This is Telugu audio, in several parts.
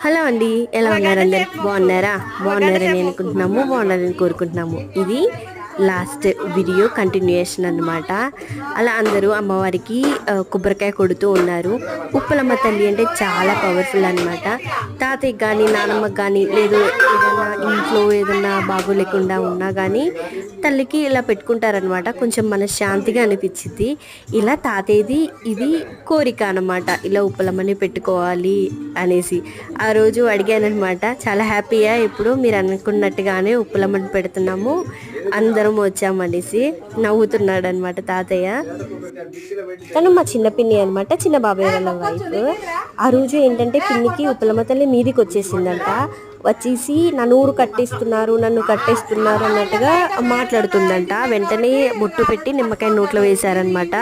హలో అండి, ఎలా ఉన్నారు? అందరు బాగున్నారా? బాగున్నారని అనుకుంటున్నాము, బాగున్నారని కోరుకుంటున్నాము. ఇది లాస్ట్ వీడియో కంటిన్యూయేషన్ అన్నమాట. అలా అందరూ అమ్మవారికి కొబ్బరికాయ కొడుతూ ఉన్నారు. ఉప్పలమ్మ తల్లి అంటే చాలా పవర్ఫుల్ అనమాట. తాతయ్యకి కానీ నానమ్మకి కానీ లేదు ఏదైనా ఇంట్లో ఏదైనా బాగోలేకుండా ఉన్నా కానీ తల్లికి ఇలా పెట్టుకుంటారనమాట. కొంచెం మనశ్శాంతిగా అనిపించింది. ఇలా తాతయ్యది ఇది కోరిక అనమాట, ఇలా ఉప్పలమ్మని పెట్టుకోవాలి అనేసి. ఆ రోజు అడిగానమాట. చాలా హ్యాపీగా ఇప్పుడు మీరు అనుకున్నట్టుగానే ఉప్పలమ్మని పెడుతున్నాము, అందరం వచ్చామనేసి నవ్వుతున్నాడు అనమాట తాతయ్య. తను మా చిన్న పిన్ని అనమాట, చిన్న బాబాయ్ వాళ్ళ వైఫ్. ఆ రోజు ఏంటంటే పిన్నికి ఉప్పలమ్మ తల్లి మీదికి వచ్చేసిందంట. వచ్చేసి నన్ను కట్టేస్తున్నారు అన్నట్టుగా మాట్లాడుతుందంట. వెంటనే బొట్టు పెట్టి నిమ్మకాయ నోట్లో వేశారనమాట.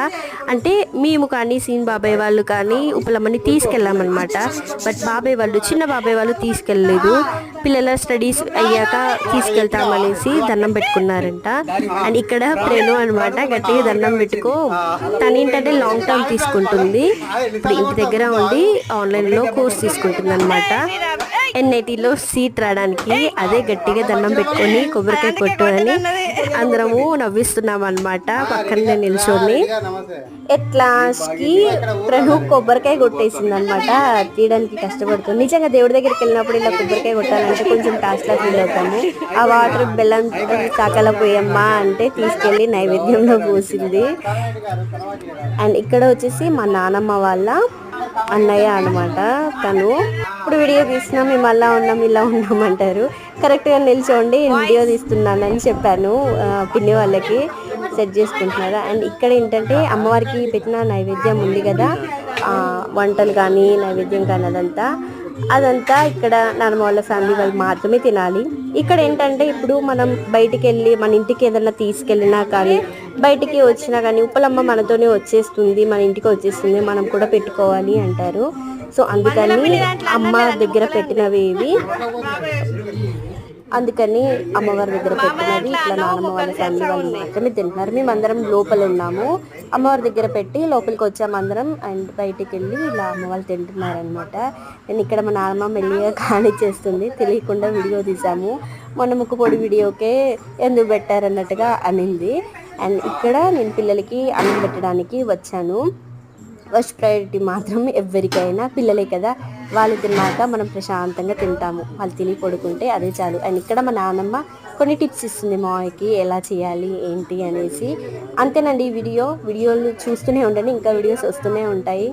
అంటే మేము కానీ సీన్ బాబాయ్ వాళ్ళు కానీ ఉప్పలమ్మని తీసుకెళ్ళామన్నమాట. బట్ బాబాయ్ వాళ్ళు, చిన్న బాబాయ్ వాళ్ళు తీసుకెళ్ళలేదు. పిల్లల స్టడీస్ అయ్యాక తీసుకెళ్తామనేసి దండం పెట్టుకున్నారంట. అండ్ ఇక్కడ ప్రేణు అనమాట, గట్టిగా దండం పెట్టుకో. తను ఏంటంటే లాంగ్ టర్మ్ తీసుకుంటుంది. ఇప్పుడు ఇంటి దగ్గర ఉండి ఆన్లైన్లో కోర్స్ తీసుకుంటుంది అనమాట. ఎన్ఐటీలో సీట్ రావడానికి అదే గట్టిగా దండం పెట్టుకొని కొబ్బరికాయ కొట్టు అని అందరము నవ్విస్తున్నాం అనమాట, పక్కనే నిల్చొని. ఎట్లాకి ప్రణు కొబ్బరికాయ కొట్టేసింది అనమాట. తీయడానికి కష్టపడుతుంది. నిజంగా దేవుడి దగ్గరికి వెళ్ళినప్పుడు ఇలా కొబ్బరికాయ కొట్టాలంటే కొంచెం టాస్క్లా ఫీల్ అవుతాము. ఆ వాటర్ బెల్లం తాకల పోయమ్మా అంటే తీసుకెళ్ళి నైవేద్యంలో పోసింది. అండ్ ఇక్కడ వచ్చేసి మా నానమ్మ వాళ్ళ అన్నయ్య అనమాట. తను ఇప్పుడు వీడియో తీసినా మేము అలా ఉన్నాం ఇలా ఉన్నామంటారు. కరెక్ట్గా నిల్చోండి వీడియో తీస్తున్నానని చెప్పాను. పిన్ని వాళ్ళకి సెట్ చేసుకుంటున్నారు. అండ్ ఇక్కడ ఏంటంటే అమ్మవారికి పెట్టిన నైవేద్యం ఉంది కదా, వంటలు కానీ నైవేద్యం కానీ అదంతా ఇక్కడ నాన్నమ్మ వాళ్ళ ఫ్యామిలీ వాళ్ళు మాత్రమే తినాలి. ఇక్కడ ఏంటంటే ఇప్పుడు మనం బయటికి వెళ్ళి మన ఇంటికి ఏదైనా తీసుకెళ్ళినా కానీ బయటికి వచ్చినా కానీ ఉప్పలమ్మ మనతోనే వచ్చేస్తుంది, మన ఇంటికి వచ్చేస్తుంది, మనం కూడా పెట్టుకోవాలి అంటారు. సో అందుకని అమ్మ దగ్గర పెట్టినవి ఇవి. అందుకని అమ్మవారి దగ్గర పెట్టినది ఇట్లా నాన్నమ్మ వాళ్ళ ఫ్యామిలీ వాళ్ళు మాత్రమే తింటున్నారు. మేము అందరం లోపల ఉన్నాము, అమ్మవారి దగ్గర పెట్టి లోపలికి వచ్చాము అందరం. అండ్ బయటికి వెళ్ళి ఇలా అమ్మవాళ్ళు తింటున్నారనమాట. నేను ఇక్కడ మా నాన్నమ్మ మెల్లిగా కానిచ్చేస్తుంది, తెలియకుండా వీడియో తీసాము. మొన్న ముక్కుపొడి వీడియోకే ఎందుకు పెట్టారన్నట్టుగా అనింది. అండ్ ఇక్కడ నేను పిల్లలకి అన్నం పెట్టడానికి వచ్చాను. ఫస్ట్ ప్రయారిటీ మాత్రం ఎవరికైనా పిల్లలే కదా, వాళ్ళు తిన్నాక మనం ప్రశాంతంగా తింటాము. వాళ్ళు తిని పడుకుంటే అదే చాలు. అండ్ ఇక్కడ మా నాన్నమ్మ కొన్ని టిప్స్ ఇస్తుంది మామయ్యకి ఎలా చేయాలి ఏంటి అనేసి. అంతేనండి వీడియోలు చూస్తూనే ఉండండి, ఇంకా వీడియోస్ వస్తూనే ఉంటాయి.